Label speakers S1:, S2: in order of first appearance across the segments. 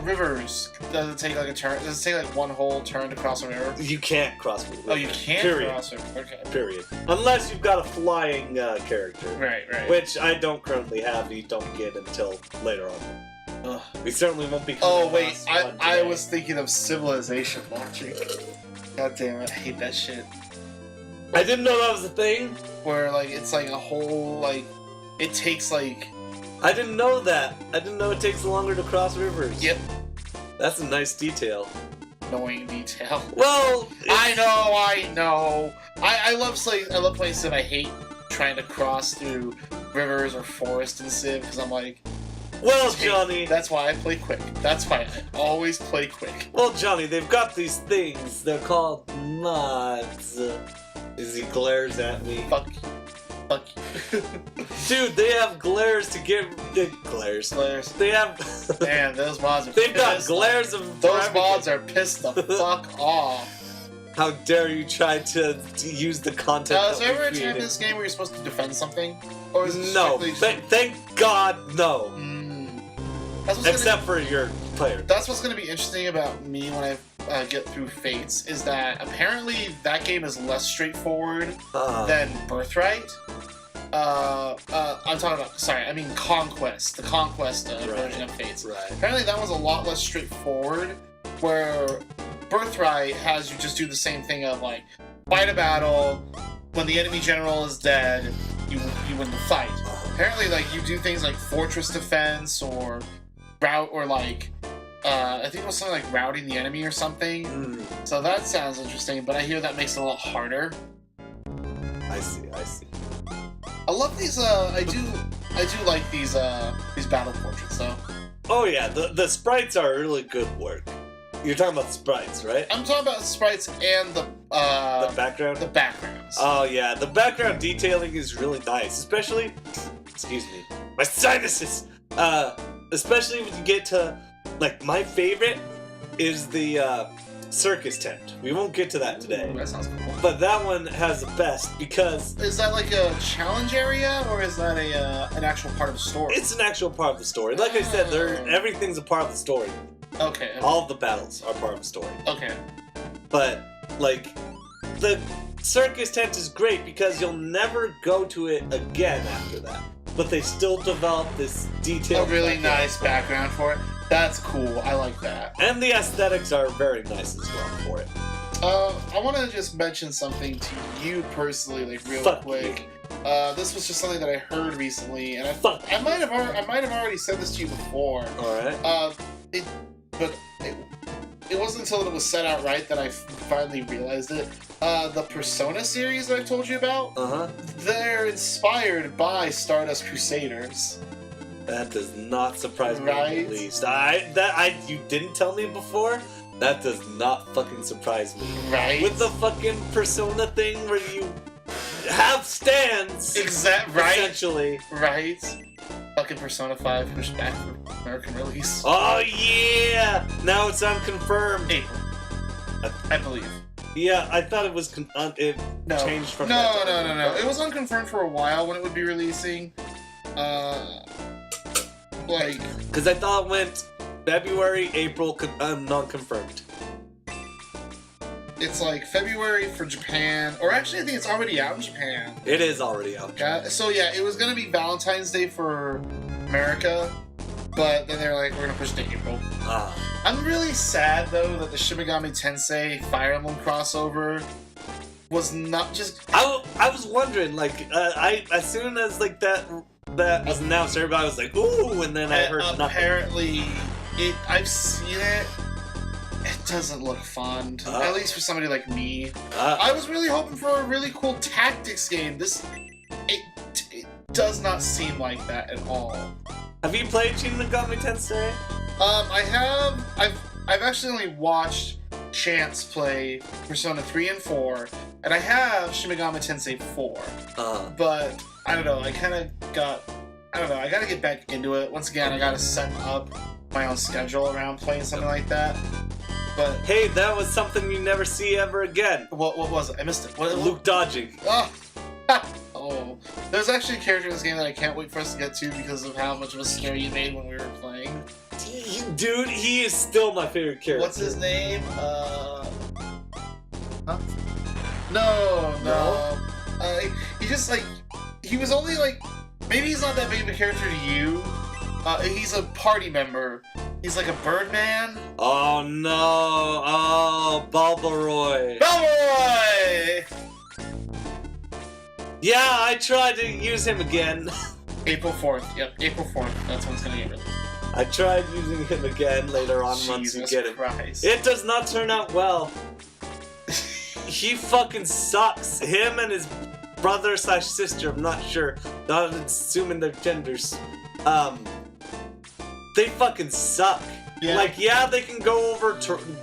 S1: Rivers. Does it take like a turn? Does it take like one whole turn to cross a river?
S2: You can't cross a river.
S1: Oh, you can't cross a river. Okay.
S2: Period. Unless you've got a flying character.
S1: Right.
S2: Which I don't currently have. You don't get until later on.
S1: Ugh.
S2: We certainly won't be.
S1: Oh wait, I was thinking of Civilization launching. God damn it, I hate that shit.
S2: I didn't know that was a thing.
S1: Where like it's like a whole like it takes like.
S2: I didn't know that. I didn't know it takes longer to cross rivers.
S1: Yep.
S2: That's a nice detail.
S1: Annoying detail.
S2: Well,
S1: I know. I love playing Civ. I hate trying to cross through rivers or forest in Civ because I'm like.
S2: Well, Johnny.
S1: That's why I play quick. That's why I always play quick.
S2: Well, Johnny, they've got these things. They're called mods. As he glares at me.
S1: Fuck you.
S2: Dude, they have glares to get glares. They have.
S1: Man, those mods are.
S2: They've got glares of.
S1: Those mods are pissed the fuck off.
S2: How dare you try to use the content?
S1: Is there ever a time in this game where you're supposed to defend something? Or is it
S2: no. Thank God, no. Except for your player.
S1: That's what's going to be interesting about me when I get through Fates, is that apparently that game is less straightforward than Birthright. I'm talking about, I mean Conquest, the Conquest version of Fates.
S2: Right.
S1: Apparently that was a lot less straightforward, where Birthright has you just do the same thing of like, fight a battle, when the enemy general is dead, you win the fight. Apparently like you do things like fortress defense or route or like I think it was something like routing the enemy or something. So that sounds interesting, but I hear that makes it a lot harder.
S2: I see.
S1: I love these I do like these battle portraits though.
S2: Oh yeah, the sprites are really good work. You're talking about sprites, right?
S1: I'm talking about sprites and the
S2: background?
S1: The backgrounds.
S2: Oh yeah, the background detailing is really nice, especially excuse me, my sinuses. Especially when you get to, like, my favorite is the circus tent. We won't get to that today.
S1: Ooh, that sounds cool.
S2: But that one has the best because...
S1: Is that like a challenge area, or is that an actual part of the story?
S2: It's an actual part of the story. Like I said, everything's a part of the story.
S1: Okay.
S2: All of the battles are part of the story.
S1: Okay.
S2: But, like, the circus tent is great because you'll never go to it again after that. But they still develop this detailed...
S1: A really nice background for it. That's cool. I like that.
S2: And the aesthetics are very nice as well for it.
S1: I want to just mention something to you personally, like real quick. This was just something that I heard recently, and I might have already said this to you before.
S2: All right.
S1: It wasn't until it was said outright that I finally realized it. The Persona series that I told you about, they're inspired by Stardust Crusaders.
S2: That does not surprise me in the least. You didn't tell me before? That does not fucking surprise me.
S1: Right?
S2: With the fucking Persona thing where you have stands. Essentially.
S1: Right? Fucking Persona 5 pushed back for American release.
S2: Oh yeah! Now it's unconfirmed.
S1: April. I believe.
S2: Yeah, I thought it was changed from
S1: No. It was unconfirmed for a while when it would be releasing.
S2: Because I thought it went February, April, non-confirmed.
S1: It's like February for Japan, or actually I think it's already out in Japan.
S2: It is already out.
S1: So yeah, it was gonna be Valentine's Day for America, but then they're like, we're gonna push it to April. I'm really sad though that the Shin Megami Tensei Fire Emblem crossover was not just.
S2: I was wondering, like, as soon as like that was announced, everybody was like, ooh, and then I heard nothing.
S1: Apparently, I've seen it. It doesn't look fun, at least for somebody like me. I was really hoping for a really cool tactics game. It does not seem like that at all.
S2: Have you played Shin Megami Tensei?
S1: I have. I've actually only watched Chance play Persona 3 and 4, and I have Shin Megami Tensei 4. But I don't know. I gotta get back into it. Once again, I gotta set up my own schedule around playing something like that. But
S2: hey, that was something you never see ever again.
S1: What was it? I missed it.
S2: Luke dodging.
S1: Oh, there's actually a character in this game that I can't wait for us to get to because of how much of a scare you made when we were playing.
S2: Dude, he is still my favorite character.
S1: What's his name? Huh? No. He just like he was only like maybe he's not that big of a character to you. He's a party member. He's like a Birdman.
S2: Oh no! Oh, Balbaroy.
S1: Balbaroy!
S2: Yeah, I tried to use him again.
S1: April 4th. Yep, April 4th. That's when it's gonna get released.
S2: I tried using him again later on once you get him.
S1: Christ.
S2: It does not turn out well. He fucking sucks. Him and his brother/sister, I'm not sure. Not assuming their genders. They fucking suck.
S1: Yeah.
S2: Like, yeah, they can go over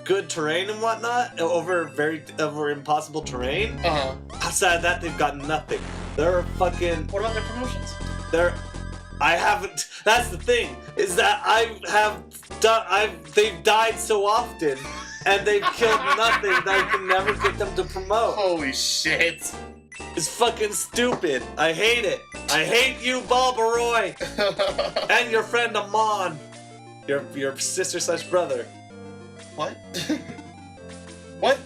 S2: good terrain and whatnot, over impossible terrain. Outside of that, they've got nothing. They're fucking.
S1: What about their promotions?
S2: I haven't. That's the thing, is that they've died so often, and they've killed nothing that I can never get them to promote.
S1: Holy shit!
S2: It's fucking stupid. I hate it. I hate you, Balbaroy, and your friend Amon, your sister/brother.
S1: What? What?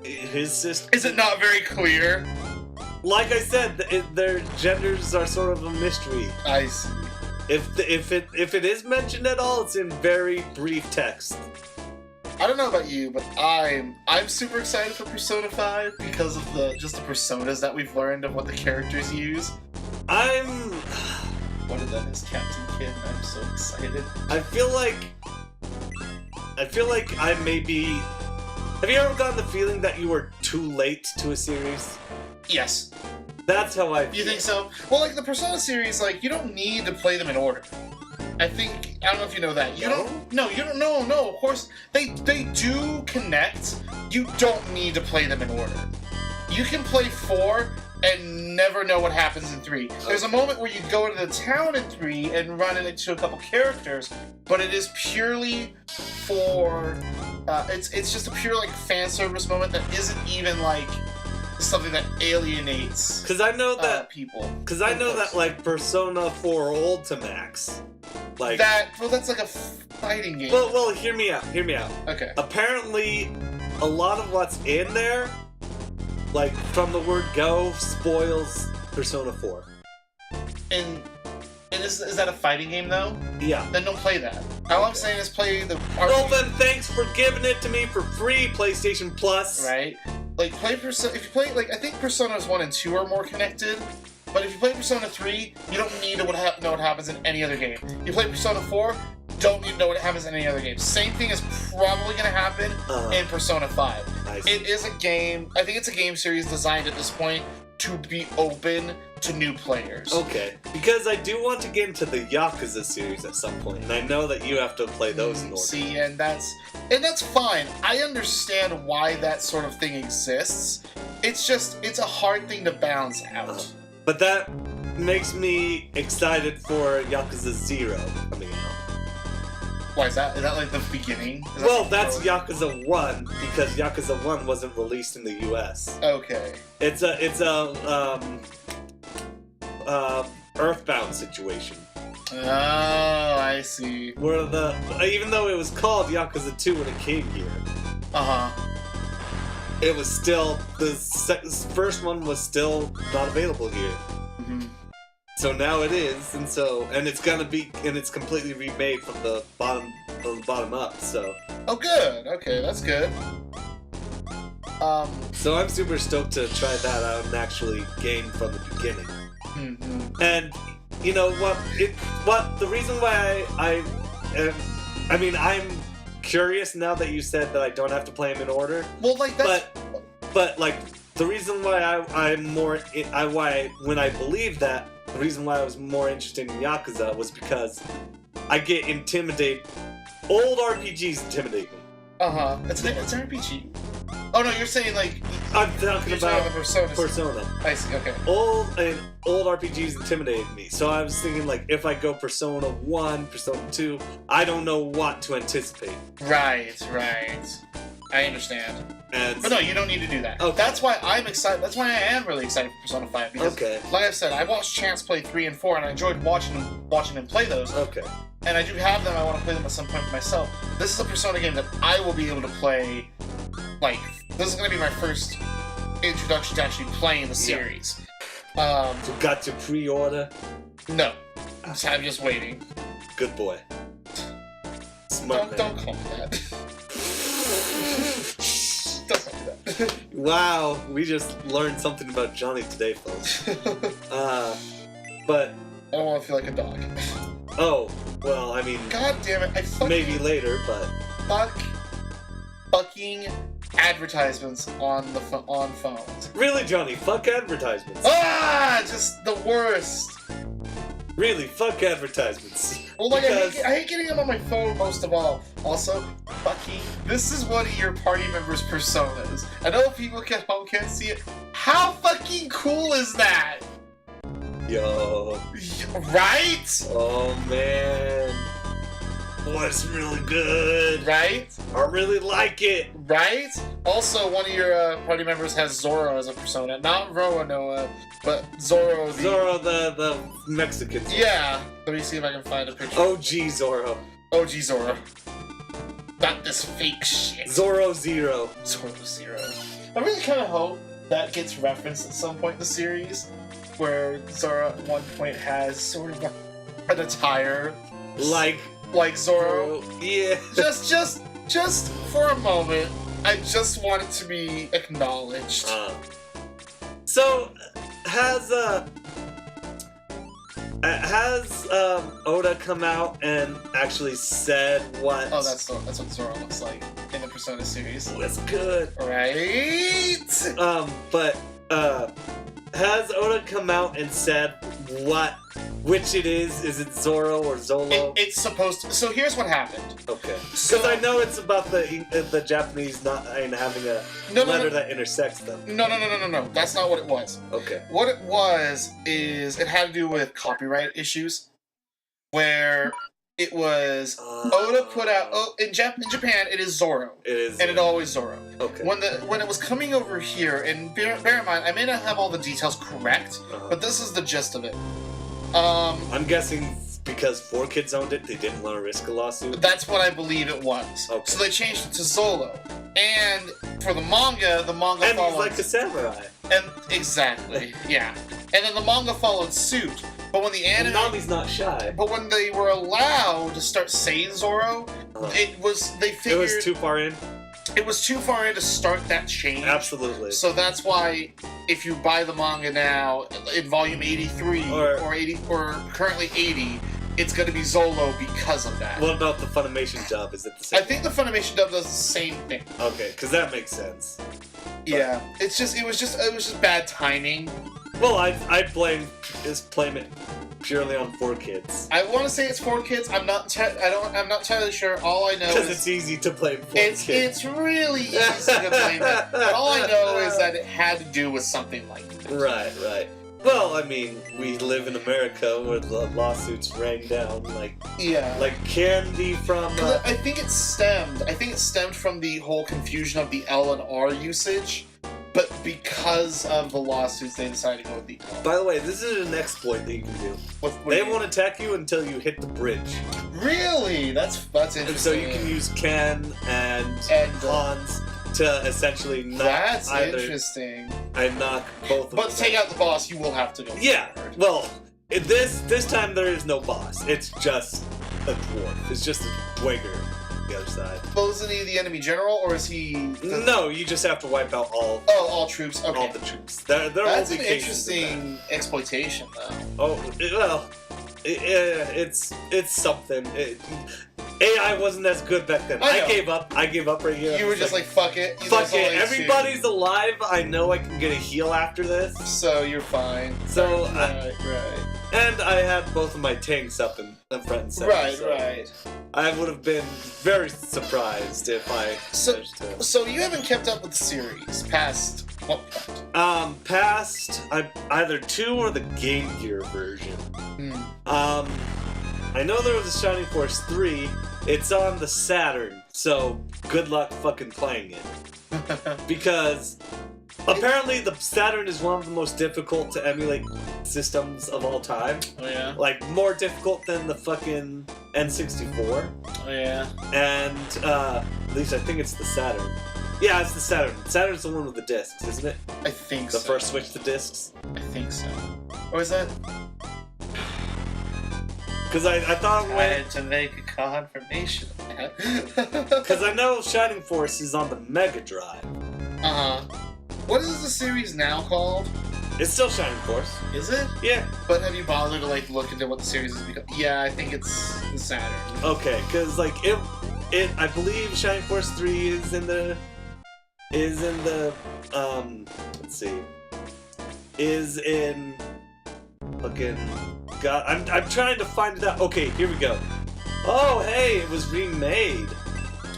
S2: His sister.
S1: Is it not very clear?
S2: Like I said, their genders are sort of a mystery.
S1: I see.
S2: If it is mentioned at all, it's in very brief text.
S1: I don't know about you, but I'm super excited for Persona 5 because of the personas that we've learned of what the characters use. One of them is Captain Kid, and I'm so excited.
S2: I feel like I may be. Have you ever gotten the feeling that you were too late to a series?
S1: Yes.
S2: That's how I feel.
S1: You think so? Well, like the Persona series, like you don't need to play them in order. I don't know if you know that. You don't. No, of course they do connect. You don't need to play them in order. You can play 4 and never know what happens in 3. There's a moment where you go into the town in 3 and run into a couple characters, but it is purely for it's just a pure like fan service moment that isn't even like something that alienates
S2: because I know that
S1: people.
S2: Because I know that like Persona 4 Ultimax, like
S1: that. Well, that's like a fighting game.
S2: Well, hear me out.
S1: Okay.
S2: Apparently, a lot of what's in there, like from the word go, spoils Persona 4.
S1: And is that a fighting game though?
S2: Yeah.
S1: Then don't play that. All I'm saying is play the.
S2: Well then, thanks for giving it to me for free, PlayStation Plus.
S1: Right. Like play Persona. If you play like I think Personas 1 and 2 are more connected. But if you play Persona 3, you don't need to know what happens in any other game. You play Persona 4, don't need to know what happens in any other game. Same thing is probably going to happen in Persona 5. It is a game, I think it's a game series designed at this point to be open to new players.
S2: Okay, because I do want to get into the Yakuza series at some point, and I know that you have to play those in order.
S1: See, and that's fine. I understand why that sort of thing exists. It's a hard thing to balance out.
S2: But that makes me excited for Yakuza 0 coming out.
S1: Why is that? Is that like the beginning?
S2: Well, that's Yakuza 1 because Yakuza 1 wasn't released in the US.
S1: Okay.
S2: It's a Earthbound situation.
S1: Oh, I see.
S2: Where even though it was called Yakuza 2 when it came here. It was still the first one was still not available here.
S1: Mm-hmm.
S2: So now it is, and it's completely remade from the bottom up. So.
S1: Oh, good. Okay, that's good.
S2: So I'm super stoked to try that out and actually game from the beginning.
S1: Mm-hmm.
S2: And you know what? The reason why I'm curious now that you said that I don't have to play them in order.
S1: Well, like that's.
S2: But like the reason why when I believed that, the reason why I was more interested in Yakuza was because I get intimidated. Old RPGs intimidate me.
S1: It's an RPG. Oh no, you're saying like.
S2: I'm talking about
S1: the Persona. I see. Okay.
S2: Old RPGs intimidated me, so I was thinking like if I go Persona 1, Persona 2, I don't know what to anticipate.
S1: Right. I understand.
S2: And
S1: But no, you don't need to do that.
S2: Okay.
S1: That's why I'm excited. That's why I am really excited for Persona 5. Because,
S2: Okay.
S1: like I said, I watched Chance play 3 and 4, and I enjoyed watching him play those.
S2: Okay.
S1: And I do have them. I want to play them at some point for myself. This is a Persona game that I will be able to play. Like, this is going to be my first introduction to actually playing the series.
S2: So got your pre-order?
S1: No. I'm just waiting.
S2: Good boy. Smart man.
S1: Don't call me that. Don't call me that.
S2: Wow, we just learned something about Johnny today, folks. But
S1: I don't want to feel like a dog.
S2: oh, well, I mean,
S1: God damn it! I fucking
S2: maybe later, but
S1: fucking advertisements on on phones.
S2: really, Johnny, fuck advertisements.
S1: Ah, just the worst.
S2: Really, fuck advertisements.
S1: Well, like
S2: Because-
S1: I hate getting them on my phone most of all. Also, fucking, this is one of your party members' personas. I know people at home can't see it. How fucking cool is that?
S2: Yo,
S1: Right?
S2: oh man, boy, it's really good.
S1: Right?
S2: I really like it.
S1: Right? Also, one of your party members has Zoro as a persona. Not Roanoa, but Zoro.
S2: Zoro, the Mexican.
S1: Yeah. Let me see if I can find a picture.
S2: OG Zoro.
S1: OG Zoro. Not this fake shit.
S2: Zoro Zero.
S1: Zoro Zero. I really kind of hope that gets referenced at some point in the series, where Zoro at one point has sort of an attire
S2: Like
S1: Zoro.
S2: Yeah.
S1: Just for a moment, I just want it to be acknowledged.
S2: So has Oda come out and actually said what?
S1: Oh, that's what Zoro looks like in the Persona series.
S2: That's good.
S1: Right?
S2: But has Oda come out and said which it is? Is it Zoro or Zolo?
S1: It's supposed to. So here's what happened.
S2: Okay. Because
S1: So-
S2: I know it's about the Japanese not having a letter that intersects them.
S1: No. That's not what it was.
S2: Okay.
S1: What it was is it had to do with copyright issues, where it was Oda put out. Oh, in Japan, it is Zoro,
S2: It is.
S1: and it always Zoro.
S2: Okay.
S1: When it was coming over here, and bear in mind, I may not have all the details correct, but this is the gist of it.
S2: I'm guessing because 4Kids owned it, they didn't want to risk a lawsuit.
S1: That's what I believe it was.
S2: Okay.
S1: So they changed it to Zolo, and for the manga
S2: And
S1: followed.
S2: he's like a samurai.
S1: And exactly, yeah. And then the manga followed suit. But when the
S2: And
S1: anime,
S2: Nami's not shy.
S1: but when they were allowed to start saying Zoro, they figured
S2: It was too far in.
S1: it was too far in to start that change.
S2: Absolutely.
S1: So that's why if you buy the manga now in volume 83 or 80 or currently 80, it's going to be Zolo because of that.
S2: What about the Funimation dub? Is it the same?
S1: I think the Funimation dub does the same thing.
S2: Okay, because that makes sense.
S1: Yeah, it was just bad timing.
S2: Well, I'd blame it purely on 4Kids.
S1: I want to say it's 4Kids. I'm not entirely sure. All I know
S2: Because
S1: is
S2: it's easy to blame 4Kids.
S1: it's really easy to blame it. But all I know is that it had to do with something like that.
S2: Right. Well, I mean, we live in America where the lawsuits rain down like candy from.
S1: 'Cause I think it stemmed from the whole confusion of the L and R usage. But because of the lawsuits, they decided to go with the L.
S2: By the way, this is an exploit that you can do.
S1: What
S2: They
S1: do you-
S2: won't attack you until you hit the bridge.
S1: Really? That's interesting.
S2: And so you can use Ken and Hans to essentially knock
S1: That's
S2: either.
S1: interesting.
S2: I knock both of them.
S1: But to take out the boss, you will have to go.
S2: Yeah.
S1: forward.
S2: Well, this time there is no boss. It's just a dwarf. It's just a Wigger on the other side.
S1: Well, isn't he the enemy general, or is he?
S2: No, you just have to wipe out all
S1: all troops. Okay.
S2: all the troops. There
S1: That's
S2: will
S1: an
S2: be cases of
S1: interesting exploitation, though.
S2: that. Oh, it's something. AI wasn't as good back then.
S1: I know.
S2: I gave up right here.
S1: You were just like, fuck it.
S2: fuck it. Everybody's alive. I know I can get a heal after this.
S1: So you're fine.
S2: So,
S1: right.
S2: and I had both of my tanks up in front and center.
S1: Right,
S2: so
S1: right.
S2: I would have been very surprised if I managed to.
S1: So you haven't kept up with the series past what point?
S2: Past either 2 or the Game Gear version. I know there was a Shining Force 3. It's on the Saturn, So good luck fucking playing it. Because apparently the Saturn is one of the most difficult to emulate systems of all time.
S1: Oh yeah?
S2: Like, more difficult than the fucking N64.
S1: Oh yeah?
S2: And, at least I think it's the Saturn. Yeah, it's the Saturn. Saturn's the one with the discs, isn't it?
S1: I think
S2: The
S1: so.
S2: first Switch to discs?
S1: I think so. Or is that?
S2: Because I thought it
S1: I
S2: went...
S1: had to make a confirmation of that.
S2: Because I know Shining Force is on the Mega Drive.
S1: Uh-huh. What is the series now called?
S2: It's still Shining Force.
S1: Is it?
S2: Yeah.
S1: But have you bothered to like look into what the series is become? Yeah, I think it's the Saturn.
S2: Okay, because like I believe Shining Force 3 is in the let's see, is in fucking God. I'm trying to find it out. Okay, here we go. Oh, hey, it was remade.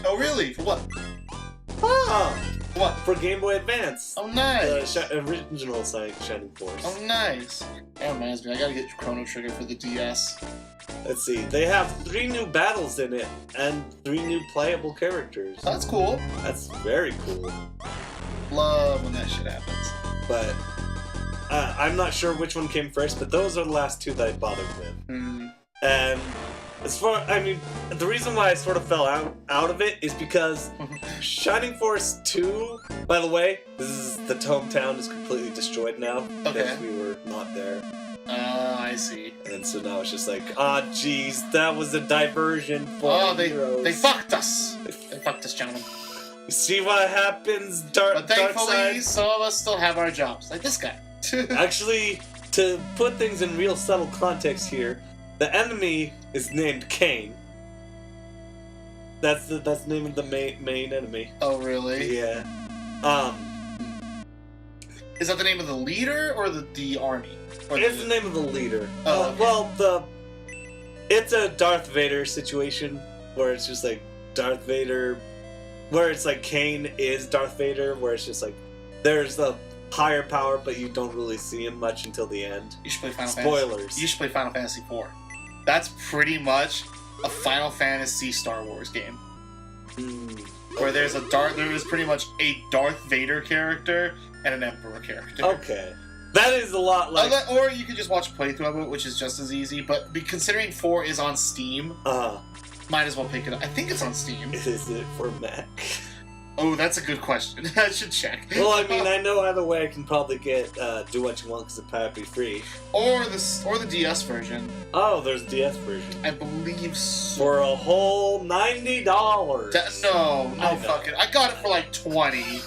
S1: Oh, really? For what?
S2: Oh,
S1: What?
S2: for Game Boy Advance.
S1: Oh, nice.
S2: The original Shining Force.
S1: Oh, nice. That reminds me, I gotta get Chrono Trigger for the DS.
S2: Let's see. They have 3 new battles in it and 3 new playable characters.
S1: Oh, that's cool.
S2: That's very cool.
S1: Love when that shit happens.
S2: But I'm not sure which one came first, but those are the last 2 that I bothered with. And as far, I mean, the reason why I sort of fell out of it is because Shining Force 2, by the way, the hometown is completely destroyed now.
S1: Okay.
S2: Because we were not there.
S1: I see.
S2: And so now it's just like, ah, jeez, that was a diversion for heroes.
S1: They fucked us. They fucked us, gentlemen.
S2: See what happens,
S1: But thankfully,
S2: Darkseid?
S1: some of us still have our jobs, like this guy.
S2: Actually, to put things in real subtle context here, the enemy is named Kane. That's the name of the main enemy.
S1: Oh, really?
S2: Yeah.
S1: Is that the name of the leader or the army? Or
S2: It's the name of the leader.
S1: Oh, okay.
S2: Well, it's a Darth Vader situation where it's just like Darth Vader, where it's like Kane is Darth Vader, where it's just like there's the higher power, but you don't really see him much until the end.
S1: You should play Final
S2: Spoilers.
S1: Fantasy. You should play Final Fantasy IV. That's pretty much a Final Fantasy Star Wars game. Where there is pretty much a Darth Vader character and an Emperor character.
S2: Okay. That is a lot like...
S1: Or you could just watch a playthrough of it, which is just as easy, but considering 4 is on Steam, might as well pick it up. I think it's on Steam.
S2: Is it for Mac?
S1: Oh, that's a good question. I should check.
S2: Well, I mean, I know either way I can probably get Do What You Want because it's probably free.
S1: Or the DS version.
S2: Oh, there's a DS version.
S1: I believe so.
S2: For a whole $90.
S1: No, fucking. I got it for like 20.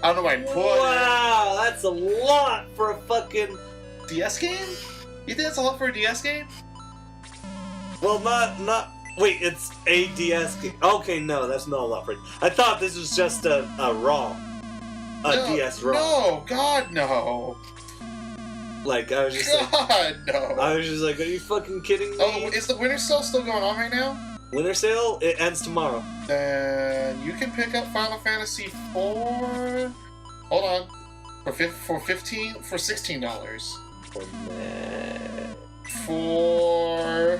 S1: I don't know where I put it.
S2: Wow, that's a lot for a fucking...
S1: DS game? You think that's a lot for a DS game?
S2: Well, not... Wait, it's a DS game. Okay, no, that's not a lot for it. I thought this was just a ROM. DS ROM.
S1: No, God, no.
S2: Like, I was just like...
S1: God, no.
S2: I was just like, are you fucking kidding me?
S1: Oh, is the winter sale still going on right now?
S2: Winter sale? It ends tomorrow.
S1: Then you can pick up Final Fantasy IV. Hold on. For $16. For...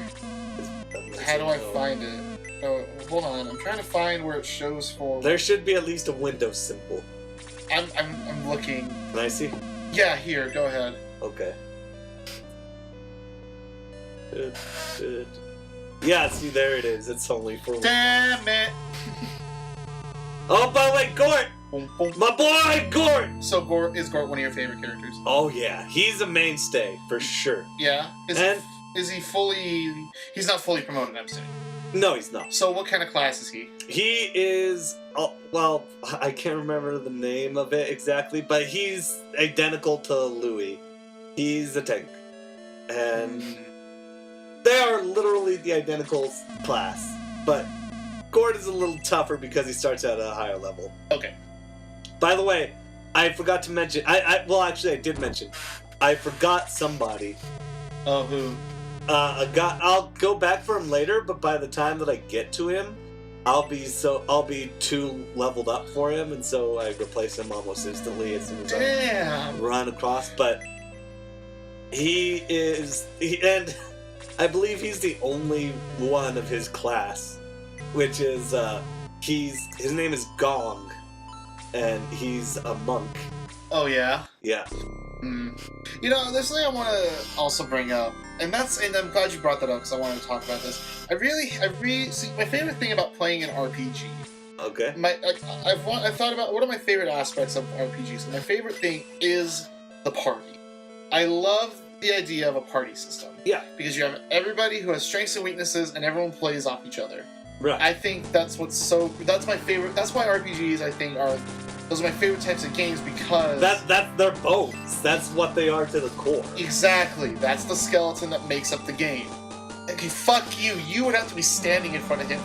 S1: How do I find it? Oh, hold on. I'm trying to find where it shows for...
S2: There should be at least a Windows symbol.
S1: I'm looking.
S2: Can I see?
S1: Yeah, here. Go ahead.
S2: Okay. Good. Yeah, see, there it is. It's only for...
S1: Damn it!
S2: Oh, by the way, Gort! My boy, Gort!
S1: So, is Gort one of your favorite characters?
S2: Oh, yeah. He's a mainstay, for sure.
S1: Yeah? Is he fully... He's not fully promoted, I'm saying.
S2: No, he's not.
S1: So, what kind of class is he?
S2: He is... Oh, well, I can't remember the name of it exactly, but he's identical to Louis. He's a tank. And... They are literally the identical class, but Gord is a little tougher because he starts at a higher level.
S1: Okay.
S2: By the way, I forgot to mention... Well, actually, I did mention. I forgot somebody.
S1: Oh, who?
S2: I'll go back for him later, but by the time that I get to him, I'll be too leveled up for him, and so I replace him almost instantly as soon as I run across. But and I believe he's the only one of his class, which is his name is Gong, and he's a monk.
S1: Oh yeah.
S2: Yeah.
S1: You know, there's something I want to also bring up, and I'm glad you brought that up because I wanted to talk about this. I really see my favorite thing about playing an RPG.
S2: Okay.
S1: I've thought about what are my favorite aspects of RPGs. And my favorite thing is the party. I love the idea of a party system.
S2: Yeah.
S1: Because you have everybody who has strengths and weaknesses, and everyone plays off each other.
S2: Right.
S1: I think that's my favorite. That's why RPGs, I think, those are my favorite types of games because
S2: that's their bones. That's what they are to the core.
S1: Exactly. That's the skeleton that makes up the game. Okay, fuck you. You would have to be standing in front of him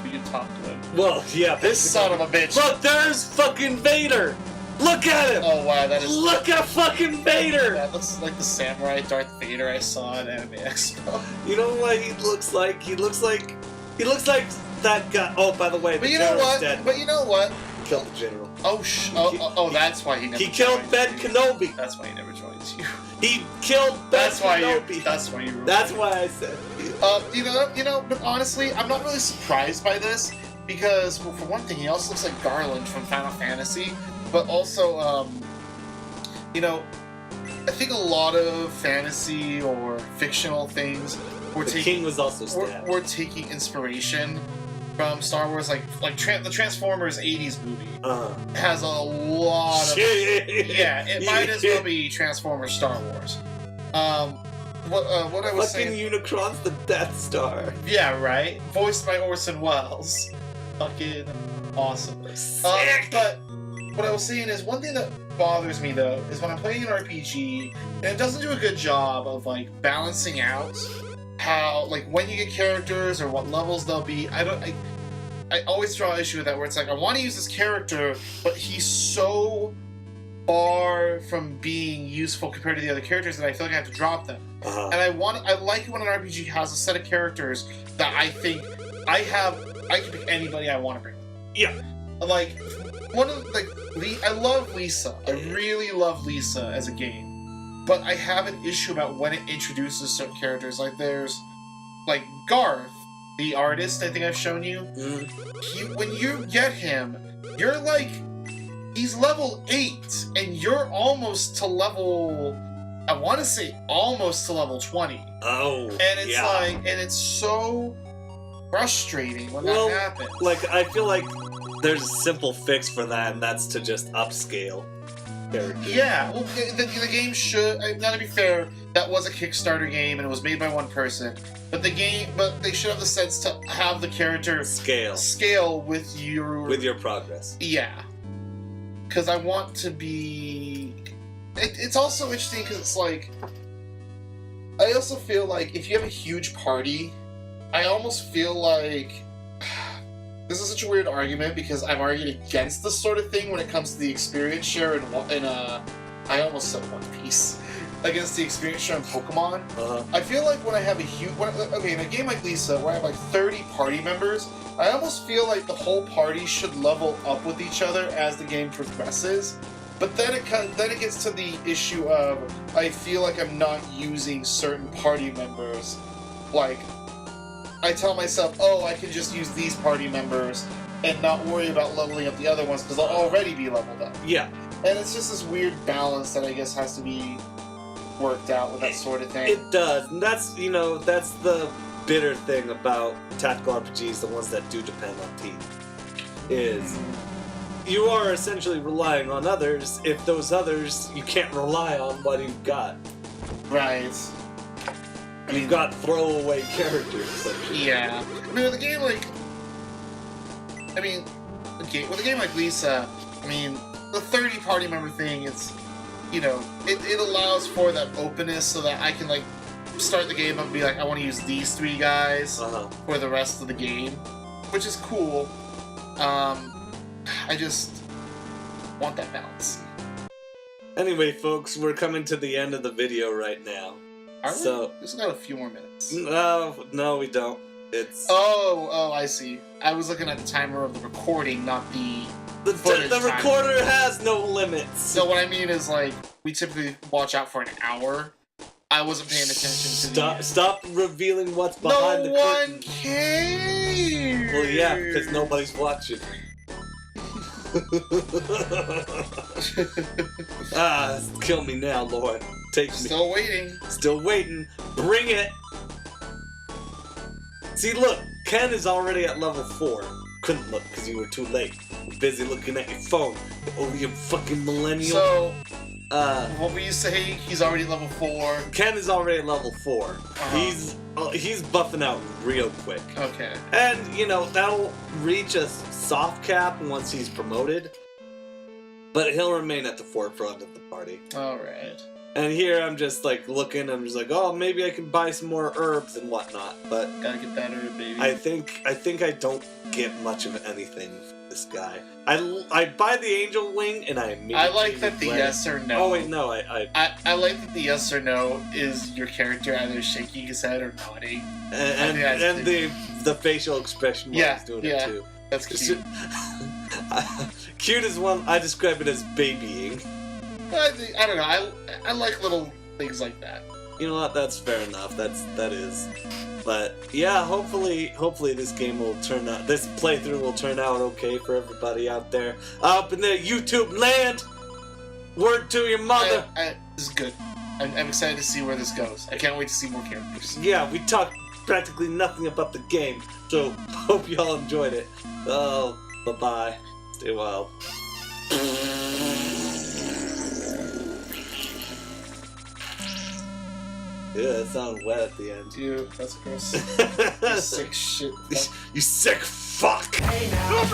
S1: for you to talk to him.
S2: Well, yeah.
S1: This son of a bitch.
S2: Look, there's fucking Vader. Look at him.
S1: Oh wow, that is.
S2: Look at fucking Vader.
S1: That looks like the samurai Darth Vader I saw at Anime Expo.
S2: You know what he looks like? He looks like that guy. Oh, by the way,
S1: But you know what?
S2: dead.
S1: But you know what?
S2: Killed the general.
S1: That's why he never.
S2: He killed Ben Kenobi.
S1: That's why he never joins you.
S2: He killed Ben Kenobi.
S1: That's why you.
S2: That's why I said.
S1: You know. But honestly, I'm not really surprised by this because, well, for one thing, he also looks like Garland from Final Fantasy. But also, you know, I think a lot of fantasy or fictional things
S2: King was also stabbed.
S1: We're taking inspiration from Star Wars, like the Transformers '80s movie has a lot of it might as well be Transformers Star Wars. What I was
S2: fucking
S1: saying,
S2: Unicron's the Death Star.
S1: Yeah, right. Voiced by Orson Welles. Fucking awesome. But what I was saying is one thing that bothers me though is when I'm playing an RPG and it doesn't do a good job of like balancing out how, like, when you get characters or what levels they'll be. I always draw an issue with that where it's like I want to use this character but he's so far from being useful compared to the other characters that I feel like I have to drop them. And I like it when an RPG has a set of characters that I think I can pick anybody I want to bring.
S2: Yeah.
S1: Like I love Lisa. I really love Lisa as a game. But I have an issue about when it introduces certain characters. Like there's like Garth, the artist I think I've shown you. When you get him, you're like he's level 8 and you're almost to level, I want to say almost to level 20.
S2: Oh.
S1: And it's and it's so frustrating when that happens.
S2: Like I feel like there's a simple fix for that, and that's to just upscale characters.
S1: Yeah, well, the game should. Now, to be fair, that was a Kickstarter game and it was made by one person. But they should have the sense to have the character scale with your
S2: progress.
S1: Yeah, because I want to be. It's also interesting because it's like I also feel like if you have a huge party, I almost feel like. This is such a weird argument because I've argued against this sort of thing when it comes to the experience share in I almost said One Piece. Against the experience share in Pokemon. I feel like when I have in a game like Lisa where I have like 30 party members, I almost feel like the whole party should level up with each other as the game progresses. But then it gets to the issue of I feel like I'm not using certain party members. Like I tell myself, oh, I can just use these party members and not worry about leveling up the other ones because they'll already be leveled up.
S2: Yeah.
S1: And it's just this weird balance that I guess has to be worked out with that sort of thing.
S2: It does. And that's the bitter thing about tactical RPGs, the ones that do depend on team, is you are essentially relying on others if those others you can't rely on what you've got.
S1: Right.
S2: You've got throwaway characters.
S1: Yeah. I mean, with a game like... with a game like Lisa, I mean, the 30 party member thing, it's, you know, it allows for that openness so that I can, like, start the game and be like, I want to use these 3 guys for the rest of the game, which is cool. I just want that balance.
S2: Anyway, folks, we're coming to the end of the video right now.
S1: So we still got a few more minutes.
S2: No, we don't. It's
S1: I see. I was looking at the timer of the recording, not the
S2: recorder has no limits.
S1: No, what I mean is like we typically watch out for an hour. I wasn't paying attention to
S2: Stop revealing what's behind the curtain.
S1: No one cares.
S2: Well, yeah, because nobody's watching. Kill me now, Lord. Take me.
S1: Still waiting.
S2: Still waiting. Bring it. See, look, Ken is already at level 4. Couldn't look because you were too late. Busy looking at your phone. Oh, you fucking millennial.
S1: So, what were you saying? He's already level 4.
S2: Ken is already at level 4. He's buffing out real quick.
S1: Okay.
S2: And, you know, that'll reach a soft cap once he's promoted. But he'll remain at the forefront of the party.
S1: Alright.
S2: And here I'm just like looking, I'm just like, oh, maybe I can buy some more herbs and whatnot. But
S1: gotta get that herb, baby.
S2: I think I don't get much of anything from this guy. I buy the angel wing and I immediately
S1: I like that the yes or no.
S2: Oh wait, no,
S1: I like that the yes or no is your character either shaking his head or nodding.
S2: And the facial expression while he's doing it too.
S1: That's cute.
S2: Cute is one I describe it as babying.
S1: I don't know. I like little things like that.
S2: You know what? That's fair enough. That is. But yeah, hopefully this game will turn out. This playthrough will turn out okay for everybody out there, up in the YouTube land. Word to your mother.
S1: This is good. I'm excited to see where this goes. I can't wait to see more characters.
S2: Yeah, we talked practically nothing about the game, so hope y'all enjoyed it. Oh, bye-bye. Stay well. Yeah, that sounded wet at the end.
S1: Dude, that's gross. You sick shit.
S2: You sick fuck!
S3: Hey now,